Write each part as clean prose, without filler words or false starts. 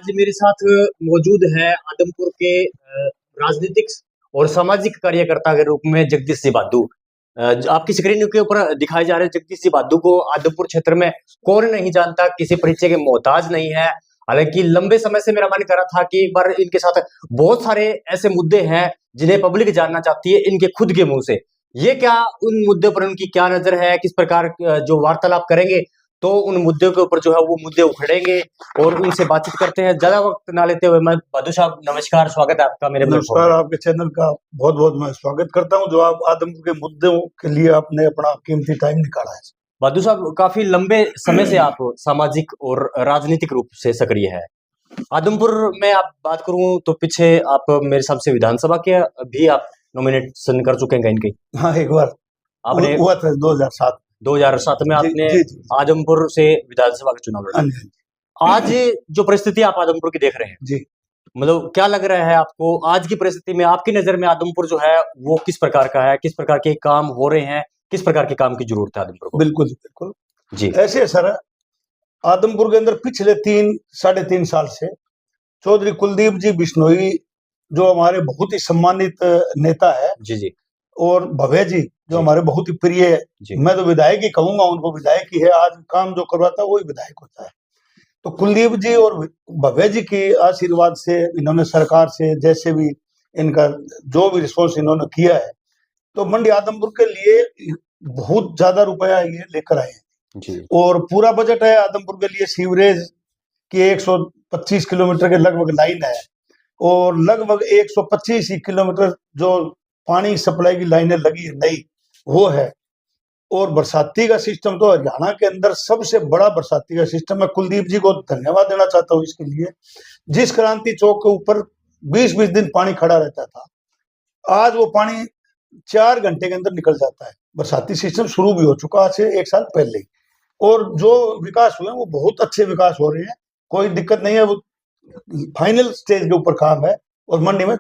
आज मेरे साथ मौजूद है आदमपुर के राजनीतिक और सामाजिक कार्यकर्ता के रूप में जगदीश सिंह बादू। आपकी स्क्रीन के ऊपर दिखाए जा रहे हैं जगदीश सिंह बादू को। आदमपुर क्षेत्र में कौन नहीं जानता, किसी परिचय के मोहताज नहीं है। हालांकि लंबे समय से मेरा मन कर रहा था कि एक बार इनके साथ बहुत सारे ऐसे मुद्दे हैं जिन्हें पब्लिक जानना चाहती है इनके खुद के मुंह से। ये क्या उन मुद्दों पर उनकी क्या नजर है, किस प्रकार जो वार्तालाप करेंगे तो उन मुद्दों के ऊपर जो है वो मुद्दे उखड़ेंगे और उनसे बातचीत करते हैं। ज्यादा वक्त ना लेते हुए मैं बादू साहब, नमस्कार, स्वागत है आपका मेरे नमस्कार। आपके चैनल का बहुत बहुत मैं स्वागत करता हूं, जो आप आदमपुर के मुद्दों के लिए आपने अपना कीमती टाइम निकाला है। बादू साहब, काफी लंबे समय से आप सामाजिक और राजनीतिक रूप से सक्रिय है। आदमपुर में आप बात करूं तो पीछे आप मेरे हिसाब से विधानसभा के भी आप नॉमिनेशन कर चुके हैं कहीं कहीं। हाँ, एक बार आपने हुआ था 2007 में आपने आदमपुर से विधानसभा का चुनाव लड़ा। आज जो परिस्थिति आप आदमपुर की देख रहे हैं जी, मतलब क्या लग रहा है आपको आज की परिस्थिति में? आपकी नजर में आदमपुर जो है वो किस प्रकार का है, किस प्रकार के काम हो रहे हैं, किस प्रकार के काम की जरूरत है आदमपुर को? बिल्कुल बिल्कुल जी, ऐसे सर, आदमपुर के अंदर पिछले 3-3.5 साल से चौधरी कुलदीप जी बिश्नोई, जो हमारे बहुत ही सम्मानित नेता है, जी जी, और भव्य जी, जो हमारे बहुत ही प्रिय है, मैं तो विधायक ही कहूंगा, उनको विधायक ही है। आज काम जो करवाता है वही विधायक होता है। तो कुलदीप जी और भव्य जी की आशीर्वाद से इन्होंने सरकार से जैसे भी इनका जो भी रिस्पॉन्स इन्होंने किया है, तो मंडी आदमपुर के लिए बहुत ज्यादा रुपया ये लेकर आए हैं जी। और पूरा बजट है आदमपुर के लिए। सीवरेज की 125 किलोमीटर के लगभग लाइन है और लगभग 125 ही किलोमीटर जो पानी सप्लाई की लाइनें लगी है नई, वो है। और बरसाती का सिस्टम तो हरियाणा के अंदर सबसे बड़ा बरसाती का सिस्टम है। कुलदीप जी को धन्यवाद देना चाहता हूँ इसके लिए। जिस क्रांति चौक के ऊपर 20-20 दिन पानी खड़ा रहता था, आज वो पानी 4 घंटे के अंदर निकल जाता है। बरसाती सिस्टम शुरू भी हो चुका आज से 1 साल पहले ही, और जो विकास हुए वो बहुत अच्छे विकास हो रहे हैं, कोई दिक्कत नहीं है। वो फाइनल स्टेज के ऊपर काम है और मंडी में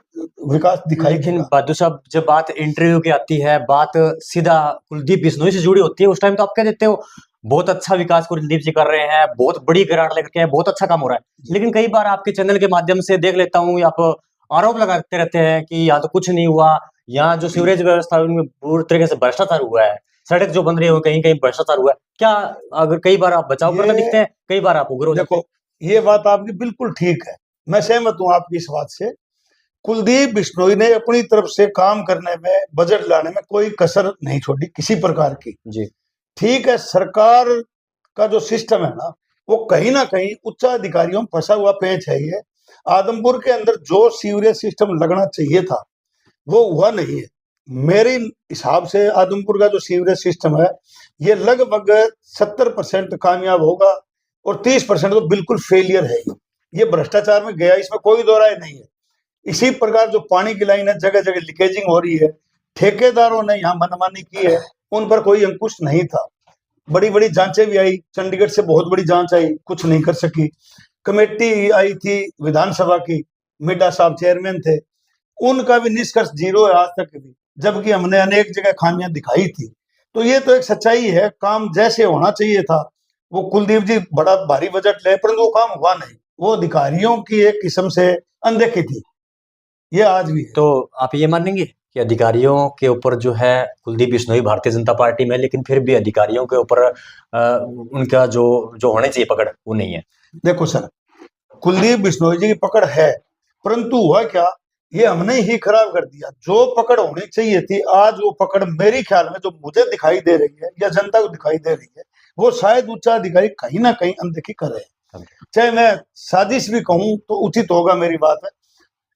विकास दिखाई। लेकिन बादू साहब, जब बात इंटरव्यू की आती है, बात सीधा कुलदीप बिश्नोई से जुड़ी होती है, उस टाइम तो आप कह देते हो बहुत अच्छा विकास कुलदीप जी कर रहे हैं, बहुत बड़ी ग्रांट लेकर के हैं, बहुत अच्छा काम हो रहा है। लेकिन कई बार आपके चैनल के माध्यम से देख लेता हूँ आप आरोप लगाते रहते हैं कि यहाँ तो कुछ नहीं हुआ, यहाँ जो सीवरेज व्यवस्था है उनमें पूरी तरीके से भ्रष्टाचार हुआ है, सड़क जो बन रही है कहीं कहीं भ्रष्टाचार हुआ है। क्या अगर कई बार आप बचाव करते दिखते हैं, कई बार आप उग्र हो जाते हैं? देखो, ये बात आपकी बिल्कुल ठीक है, मैं सहमत हूँ आपकी इस बात से। कुलदीप बिश्नोई ने अपनी तरफ से काम करने में, बजट लाने में कोई कसर नहीं छोड़ी किसी प्रकार की। जी, ठीक है, सरकार का जो सिस्टम है ना, वो कहीं ना कहीं उच्चाधिकारियों में फंसा हुआ पेंच है। ये आदमपुर के अंदर जो सीवरेज सिस्टम लगना चाहिए था वो हुआ नहीं है। मेरे हिसाब से आदमपुर का जो सीवरेज सिस्टम है ये लगभग 70% कामयाब होगा और 30% तो बिल्कुल फेलियर है। ये भ्रष्टाचार में गया, इसमें कोई दो राय नहीं है। इसी प्रकार जो पानी की लाइन है, जगह जगह लीकेजिंग हो रही है, ठेकेदारों ने यहाँ मनमानी की है, उन पर कोई अंकुश नहीं था। बड़ी बड़ी जांचें भी आई, चंडीगढ़ से बहुत बड़ी जांच आई, कुछ नहीं कर सकी। कमेटी आई थी विधानसभा की, मिड्डा साहब चेयरमैन थे, उनका भी निष्कर्ष 0 है आज तक भी, जबकि हमने अनेक जगह खामियां दिखाई थी। तो ये तो एक सच्चाई है, काम जैसे होना चाहिए था। वो कुलदीप जी बड़ा भारी बजट ले, परंतु वो काम हुआ नहीं। वो अधिकारियों की एक किस्म से अनदेखी थी, ये आज भी है। तो आप ये मानेंगे कि अधिकारियों के ऊपर जो है कुलदीप बिश्नोई भारतीय जनता पार्टी में, लेकिन फिर भी अधिकारियों के ऊपर उनका जो जो होने चाहिए पकड़ वो नहीं है? देखो सर, कुलदीप बिश्नोई जी की पकड़ है, परंतु हुआ क्या, ये हमने ही खराब कर दिया। जो पकड़ होनी चाहिए थी, आज वो पकड़ मेरे ख्याल में जो मुझे दिखाई दे रही है या जनता को दिखाई दे रही है, वो शायद उच्चाधिकारी कहीं ना कहीं अनदेखी कर रहे हैं। चाहे मैं साजिश भी कहूं तो उचित होगा मेरी बात है।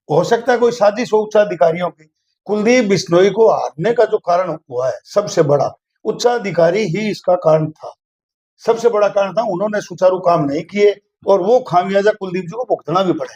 हो सकता है कोई साजिश हो उच्चाधिकारियों की। कुलदीप बिश्नोई को हारने का जो कारण हुआ है सबसे बड़ा, उच्चाधिकारी ही इसका कारण था, सबसे बड़ा कारण था। उन्होंने सुचारू काम नहीं किए और वो खामियाजा कुलदीप जी को भुगतना भी पड़े।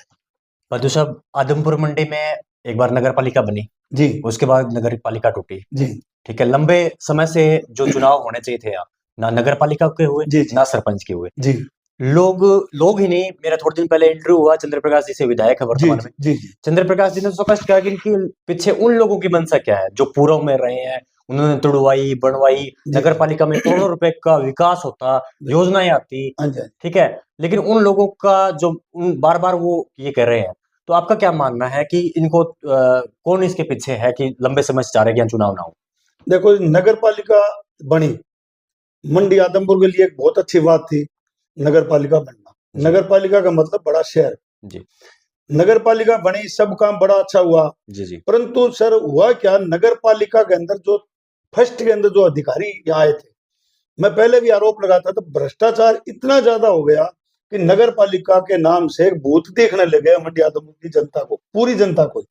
बहादुर साहब, आदमपुर मंडी में एक बार नगर पालिका बनी जी, उसके बाद नगर पालिका टूटी। जी, ठीक है, लंबे समय से जो चुनाव होने चाहिए थे यहाँ, ना नगर पालिका के हुए जी, ना सरपंच के हुए। जी, लोग लोग ही नहीं, मेरा थोड़े दिन पहले इंटरव्यू हुआ चंद्र प्रकाश जी से, विधायक है जी वर्तमान में। जी जी चंद्र प्रकाश जी ने स्पष्ट कहा कि इनके पीछे उन लोगों की मंशा क्या है जो पूर्व में रहे हैं, उन्होंने तुड़वाई बनवाई, जी नगर पालिका में करोड़ों रुपए का विकास होता, योजनाएं आती, हाँ जी हाँ जी। ठीक है। लेकिन उन लोगों का जो बार बार वो ये कह रहे हैं, तो आपका क्या मानना है कि इनको कौन इसके पीछे है कि लंबे समय से चाह रहे हैं कि यहाँ चुनाव ना हो? देखो, नगर पालिका बनी, मंडी आदमपुर के लिए एक बहुत अच्छी बात थी नगर पालिका बनना। जी नगर पालिका का मतलब बड़ा शहर। जी नगर पालिका बनी, सब काम बड़ा अच्छा हुआ। जी जी परंतु सर हुआ क्या, नगर पालिका के अंदर जो फर्स्ट के अंदर जो अधिकारी यहाँ आए थे, मैं पहले भी आरोप लगाता था, भ्रष्टाचार इतना ज्यादा हो गया कि नगर पालिका के नाम से एक भूत देखने लगे मंडी आदमपुर की जनता को, पूरी जनता को।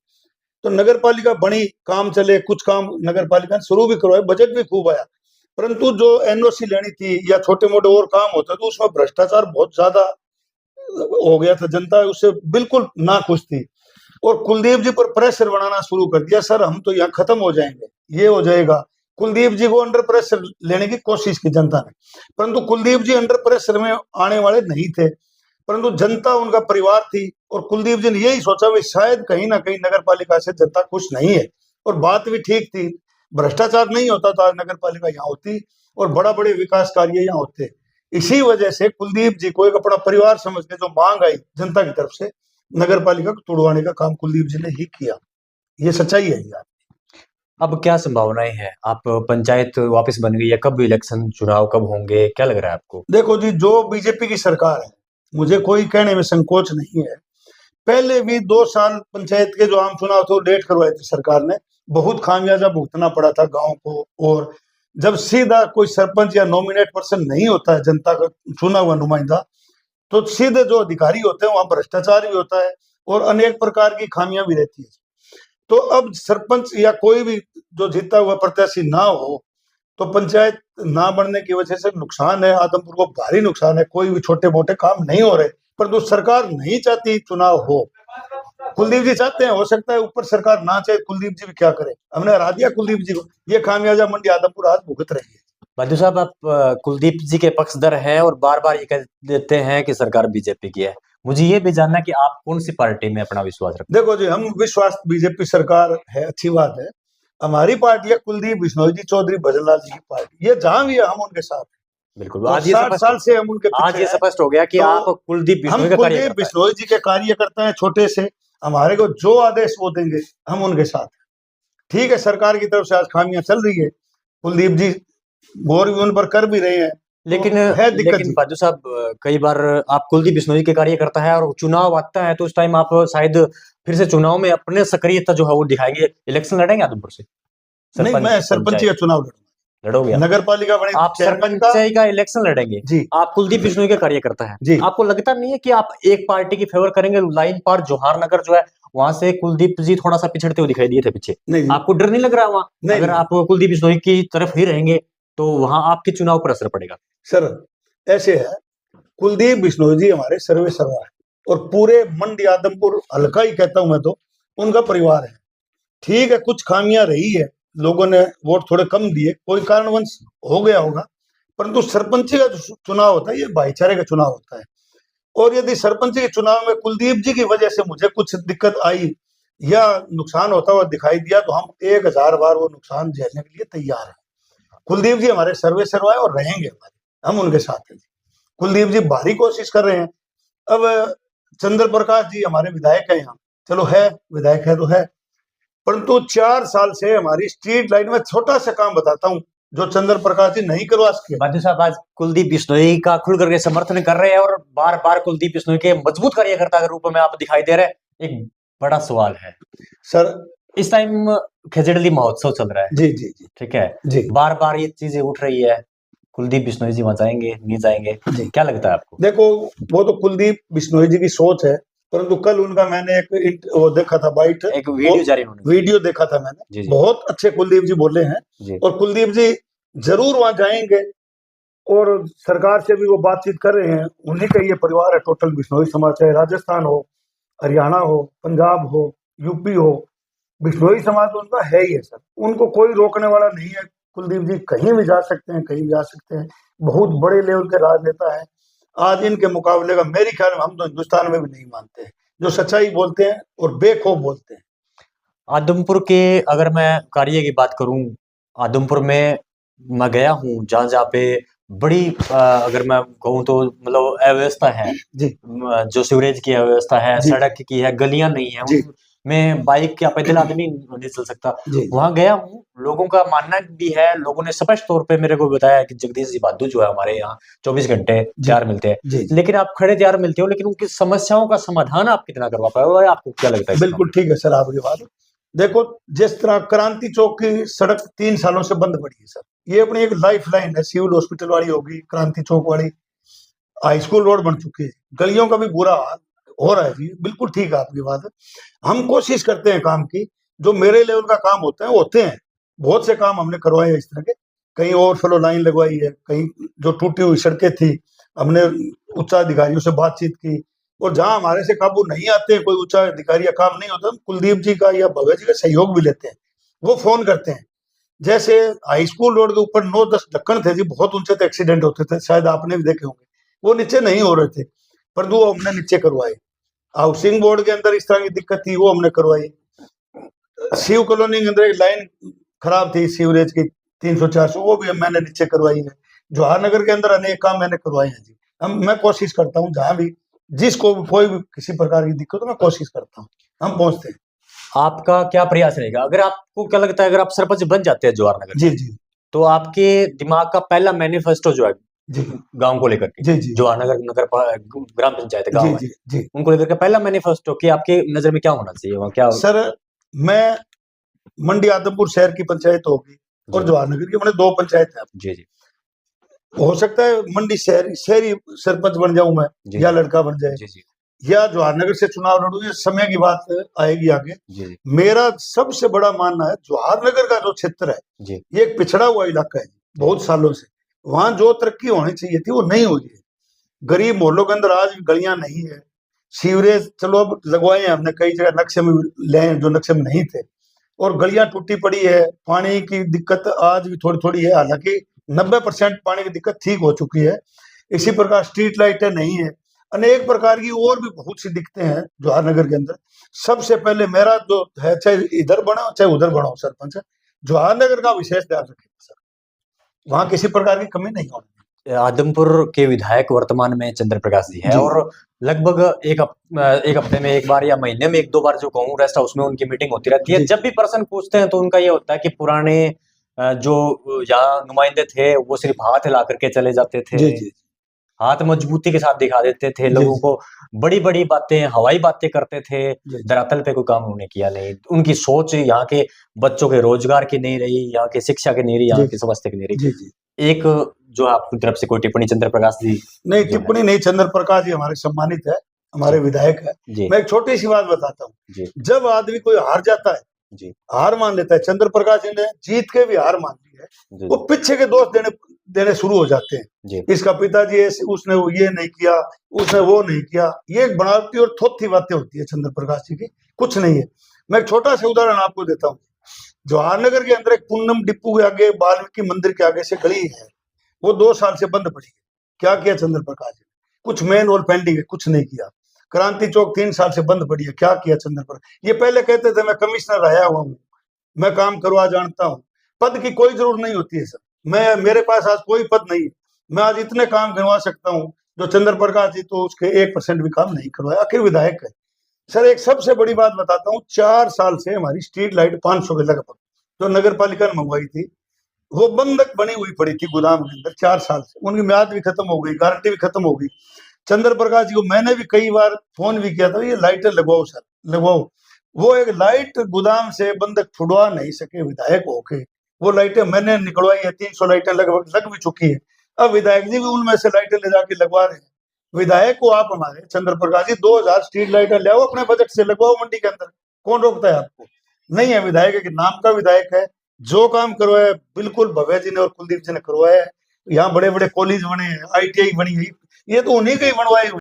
तो नगर पालिका बनी, काम चले, कुछ काम नगर पालिका ने शुरू भी करवाए, बजट भी खूब आया। परंतु जो एनओसी लेनी थी या छोटे मोटे और काम होते तो उसमें भ्रष्टाचार बहुत ज्यादा हो गया था, जनता उससे बिल्कुल नाखुश थी। और कुलदीप जी पर प्रेशर बनाना शुरू कर दिया, सर हम तो यहाँ खत्म हो जाएंगे, ये हो जाएगा। कुलदीप जी को अंडर प्रेशर लेने की कोशिश की जनता ने, परंतु कुलदीप जी अंडर प्रेशर में आने वाले नहीं थे। परंतु जनता उनका परिवार थी और कुलदीप जी ने यही सोचा भी शायद कहीं ना कहीं नगर पालिका से जनता खुश नहीं है। और बात भी ठीक थी, भ्रष्टाचार नहीं होता तो आज नगर पालिका यहाँ होती और बड़ा बड़े विकास कार्य यहाँ होते। इसी वजह से कुलदीप जी को एक अपना परिवार समझ के जो मांग आई जनता की तरफ से, नगर पालिका को तुड़वाने का काम कुलदीप जी ने ही किया। ये सच्चाई है यार। अब क्या संभावनाएं हैं? आप पंचायत वापस बन गई है, कब इलेक्शन चुनाव कब होंगे, क्या लग रहा है आपको? देखो जी, जो बीजेपी की सरकार है, मुझे कोई कहने में संकोच नहीं है। पहले भी 2 साल पंचायत के जो आम चुनाव थे वो लेट करवाए थे सरकार ने, बहुत खामियाजा भुगतना पड़ा था गांव को। और जब सीधा कोई सरपंच या नॉमिनेट पर्सन नहीं होता है जनता का चुना हुआ नुमाइंदा, तो सीधे जो अधिकारी होते हैं वहां भ्रष्टाचार भी होता है और अनेक प्रकार की खामियां भी रहती है। तो अब सरपंच या कोई भी जो जीता हुआ प्रत्याशी ना हो तो पंचायत ना बनने की वजह से नुकसान है, आदमपुर को भारी नुकसान है। कोई भी छोटे मोटे काम नहीं हो रहे, परंतु सरकार नहीं चाहती चुनाव हो। कुलदीप जी चाहते हैं, हो सकता है ऊपर सरकार ना चाहे, कुलदीप जी भी क्या करें, हमने हरा दिया कुलदीप जी को। ये खामियाजा मंडी आदमपुर आज भुगत रही है। बंधु साहब, आप कुलदीप जी के पक्षधर हैं और बार बार ये कह देते हैं कि सरकार बीजेपी की है। मुझे ये भी जानना है कि आप कौन सी पार्टी में अपना विश्वास रखते देखो जी, हम विश्वास बीजेपी सरकार है, अच्छी बात है। हमारी पार्टी है कुलदीप बिश्नोई जी, चौधरी भजनलाल जी की पार्टी। ये जहां भी है हम उनके साथ हैं हैं? बिल्कुल, और आज ये 60 साल से हम उनके आज पीछे ये हैं। स्पष्ट हो गया कि तो आप कुलदीप हम बिश्नोई का कुलदीप कार्यकर्ता है। बिश्नोई जी के कार्यकर्ता हैं, छोटे से। हमारे को जो आदेश वो देंगे हम उनके साथ हैं। ठीक है, सरकार की तरफ से आज खामियां चल रही है, कुलदीप जी गौर भी उन पर कर भी रहे हैं, लेकिन तो है दिक्कत लेकिन जी। बंधु साहब, कई बार आप कुलदीप बिश्नोई के कार्यकर्ता है और चुनाव आता है तो उस टाइम आप शायद फिर से चुनाव में अपने सक्रियता जो है वो दिखाएंगे। इलेक्शन लड़ेंगे आदमपुर से? नहीं, सरपंच मैं सरपंची का पंचायत चुनाव लड़ूंगा, लड़ोगे आप? नगर पालिका बने आप चेयरमैन का। सरपंच का इलेक्शन लड़ेंगे। जी आप कुलदीप बिश्नोई के कार्यकर्ता हैं। जी। आपको लगता नहीं है कि आप एक पार्टी की फेवर करेंगे? लाइन पार जोहार नगर जो है वहां से कुलदीप जी थोड़ा सा पिछड़ते हुए दिखाई दिए थे पीछे। नहीं आपको डर नहीं लग रहा वहां? नहीं अगर नहीं आप कुलदीप बिश्नोई की तरफ ही रहेंगे तो वहां आपके चुनाव पर असर पड़ेगा। सर, ऐसे है, कुलदीप बिश्नोई जी हमारे सर्वे सर्वा है और पूरे मंडी आदमपुर हल्का ही कहता हूं मैं तो, उनका परिवार है। ठीक है, कुछ खामियां रही है, लोगों ने वोट थोड़े कम दिए, कोई कारणवश हो गया होगा। परंतु सरपंची का जो चुनाव होता है ये भाईचारे का चुनाव होता है। और यदि सरपंची के चुनाव में कुलदीप जी की वजह से मुझे कुछ दिक्कत आई या नुकसान होता हुआ दिखाई दिया तो हम 1000 बार वो नुकसान झेलने के लिए तैयार हैं। कुलदीप जी हमारे सर्वे सर्वा है और रहेंगे हमारे, हम उनके साथ हैं। कुलदीप जी भारी कोशिश कर रहे हैं। अब चंद्र प्रकाश जी हमारे विधायक है यहाँ, चलो है, विधायक है तो है, परंतु 4 साल से हमारी स्ट्रीट लाइट में छोटा सा काम बताता हूँ जो चंद्र प्रकाश जी नहीं करवा सके। बाजू साहब, आज कुलदीप बिश्नोई का खुल करके समर्थन कर रहे हैं और बार बार कुलदीप बिश्नोई के मजबूत कार्यकर्ता के रूप में आप दिखाई दे रहे हैं। एक बड़ा सवाल है सर, इस टाइम खेजड़ली महोत्सव चल रहा है, जी जी जी ठीक है, जी बार बार ये चीजें उठ रही है, कुलदीप बिश्नोई जी वहां जाएंगे नहीं जाएंगे, जी। क्या लगता है आपको? देखो, वो तो कुलदीप बिश्नोई जी की सोच है, परंतु कल उनका मैंने वो देखा था बाइट, एक वीडियो जारी उन्होंने वीडियो देखा था मैंने। जी जी बहुत अच्छे कुलदीप जी बोले हैं जी और कुलदीप जी जरूर वहां जाएंगे और सरकार से भी वो बातचीत कर रहे हैं। उन्हीं का ये परिवार है टोटल बिश्नोई समाज, चाहे राजस्थान हो, हरियाणा हो, पंजाब हो, यूपी हो, बिश्नोई समाज तो उनका है ही है सर। उनको कोई रोकने वाला नहीं है। कुलदीप जी कहीं भी जा सकते हैं, कहीं भी आ सकते हैं। बहुत बड़े लेवल के राजनेता है। आज इनके मुकाबले का मेरे ख्याल में हम तो हिंदुस्तान में भी नहीं मानते हैं, जो सच्चाई बोलते हैं और बेखौफ बोलते हैं। आदमपुर के अगर मैं कार्य की बात करूं, आदमपुर में मैं गया हूं जहाँ पे बड़ी अगर मैं कहूँ तो मतलब अव्यवस्था है। जी जो सीवरेज की अव्यवस्था है, जी सड़क की है, गलियां नहीं है, जी उनमें बाइक या पैदल आदमी नहीं चल सकता। जी वहां गया हूँ, लोगों का मानना भी है, लोगों ने स्पष्ट तौर पे मेरे को बताया कि जगदीश जी बादू जो है हमारे यहाँ 24 घंटे जी तैयार मिलते हैं। जी जी लेकिन आप खड़े तैयार मिलते हो, लेकिन उनकी समस्याओं का समाधान आप कितना करवा पाए हो? आपको क्या लगता है इस बिल्कुल ठीक है सर आपकी बात। देखो, जिस तरह क्रांति चौक की सड़क 3 सालों से बंद पड़ी है सर, ये अपनी एक लाइफ लाइन है, सिविल हॉस्पिटल वाली होगी, क्रांति चौक वाली, हाई स्कूल रोड बन चुकी है, गलियों का भी बुरा हाल हो रहा है जी, बिल्कुल ठीक है आपकी बात। हम कोशिश करते हैं काम की, जो मेरे लेवल का काम होता है होते हैं, बहुत से काम हमने करवाए हैं इस तरह के, कहीं ओवरफ्लो लाइन लगवाई है, कहीं जो टूटी हुई सड़कें थी हमने उच्चाधिकारियों से बातचीत की, और जहां हमारे से काबू नहीं आते, कोई उच्चाधिकारी या काम नहीं होता, हम कुलदीप जी का या भव्य जी का सहयोग भी लेते हैं, वो फोन करते हैं। जैसे हाई स्कूल रोड के ऊपर 9-10 ढक्कन थे जी, बहुत ऊंचे थे, एक्सीडेंट होते थे, शायद आपने भी देखे होंगे, वो नीचे नहीं हो रहे थे, पर वो हमने नीचे करवाए। हाउसिंग बोर्ड के अंदर इस तरह की दिक्कत थी, वो हमने करवाई। शिव कॉलोनी के अंदर एक लाइन खराब थी सीवरेज की 300-400, वो भी मैंने नीचे करवाई है। जवाहर नगर के अंदर अनेक काम मैंने करवाए हैं जी। मैं कोशिश करता हूँ जहां भी जिसको भी कोई भी किसी प्रकार की दिक्कत हो, मैं कोशिश करता हूँ, हम पहुंचते हैं। आपका क्या प्रयास रहेगा? अगर आपको क्या लगता है, अगर आप सरपंच बन जाते हैं जवाहर नगर जी के, जी तो आपके दिमाग का पहला मैनिफेस्टो जो है जी गांव को लेकर के, जी जी जवाहर नगर ग्राम पंचायत जी गांव है, जी जी उनको लेकर के पहला मैनिफेस्टो कि आपके नजर में क्या होना चाहिए वहाँ क्या? सर, मैं मंडी आदमपुर शहर की पंचायत होगी और जी जवाहर नगर की, मैंने 2 पंचायत है। जी जी हो सकता है मंडी शहरी शहरी सरपंच बन जाऊं मैं, जी या लड़का बन जाए, जी जी या जवाहर नगर से चुनाव लड़ूं, ये समय की बात आएगी आगे। जी जी मेरा सबसे बड़ा मानना है, जवाहर नगर का जो क्षेत्र है, जी ये एक पिछड़ा हुआ इलाका है बहुत सालों से, वहां जो तरक्की होनी चाहिए थी वो नहीं हुई है। गरीब मोहल्लों के अंदर आज भी गलियां नहीं है, सीवरेज चलो अब लगवाए हैं हमने, कई जगह नक्शे में ले आए जो नक्शे में नहीं थे, और गलियां टूटी पड़ी है, पानी की दिक्कत आज भी थोड़ी थोड़ी है, हालांकि 90% पानी की दिक्कत ठीक हो चुकी है। इसी प्रकार स्ट्रीट लाइटें नहीं है, अनेक प्रकार की और भी बहुत सी दिक्कतें हैं जवाहर नगर के अंदर। सबसे पहले मेरा जो है, चाहे इधर बना चाहे उधर बना सरपंच, जवाहर नगर का विशेष ध्यान रखेगा सर, वहां किसी प्रकार की कमी नहीं होगी। आदमपुर के विधायक वर्तमान में चंद्र प्रकाश जी है, जी और लगभग एक हफ्ते में एक बार या महीने में एक दो बार जो कहूँ, रेस्ट हाउस में उनकी मीटिंग होती रहती है। जी जब भी पर्सन पूछते हैं तो उनका ये होता है कि पुराने जो यहाँ नुमाइंदे थे वो सिर्फ हाथ हिला करके चले जाते थे, जी जी हाथ मजबूती के साथ दिखा देते थे जी लोगों जी को, बड़ी बड़ी बातें, हवाई बातें करते थे, जी धरातल पे कोई काम उन्होंने किया नहीं। उनकी सोच यहाँ के बच्चों के रोजगार की नहीं रही, यहाँ के शिक्षा की नहीं रही, जी यहाँ की स्वास्थ्य की नहीं जी रही। जी एक जो आपकी तरफ से कोई टिप्पणी चंद्र प्रकाश जी नहीं, जो है? टिप्पणी नहीं, चंद्र प्रकाश जी हमारे सम्मानित है, हमारे जी विधायक है। जी मैं एक छोटी सी बात बताता हूँ, जी जब आदमी कोई हार जाता है, जी हार मान लेता है, चंद्र प्रकाश जी ने जीत के भी हार मान ली है, जी वो पीछे के दोष देने देने शुरू हो जाते हैं। जी इसका पिताजी उसने वो ये नहीं किया, उसने वो नहीं किया, ये एक बनावटी और थोथी बातें होती है चंद्र प्रकाश जी की, कुछ नहीं है। मैं एक छोटा सा उदाहरण आपको देता हूँ। जवाहर नगर के अंदर एक पूनम डिपू के आगे, वाल्मीकि मंदिर के आगे से गली है, वो 2 साल से बंद पड़ी है। क्या किया चंद्र प्रकाश जी ने? कुछ मेन और पेंडिंग है, कुछ नहीं किया। क्रांति चौक 3 साल से बंद पड़ी है, क्या किया चंद्र प्रकाश? ये पहले कहते थे मैं कमिश्नर आया हुआ हूँ, मैं काम करवा जानता हूँ, पद की कोई जरूरत नहीं होती है सर। मेरे पास आज कोई पद नहीं है, मैं आज इतने काम गिनवा सकता हूँ जो चंद्र प्रकाश जी तो उसके 1% भी काम नहीं करवाया, आखिर विधायक है। सर एक सबसे बड़ी बात बताता हूँ, 4 साल से हमारी स्ट्रीट लाइट 500 के लगभग जो नगर पालिका ने मंगवाई थी, वो बंधक बनी हुई पड़ी थी गोदाम के अंदर 4 साल से, उनकी म्याद भी खत्म हो गई, गारंटी भी खत्म हो गई। चंद्र प्रकाश जी को मैंने भी कई बार फोन भी किया था, ये लाइटें लगवाओ सर, लगवाओ। वो एक लाइट गोदाम से बंधक छुड़वा नहीं सके विधायक होके, वो लाइटें मैंने निकलवाई है, 300 लाइटें लगभग लग भी चुकी है। अब विधायक जी भी उनमें से लाइटें ले जाके लगवा रहे हैं। विधायक को आप हमारे चंद्र प्रकाश जी 2000 स्ट्रीट लाइटें ले आओ, अपने बजट से लगवाओ मंडी के अंदर, कौन रोकता है आपको? नहीं है, विधायक है कि नाम का विधायक है, जो काम करवाया बिल्कुल भव्य जी ने और कुलदीप जी ने करवाया है। यहाँ बड़े बड़े कॉलेज बने हैं, ITI बनी है, ये तो उन्हीं के ही बनवाए हुए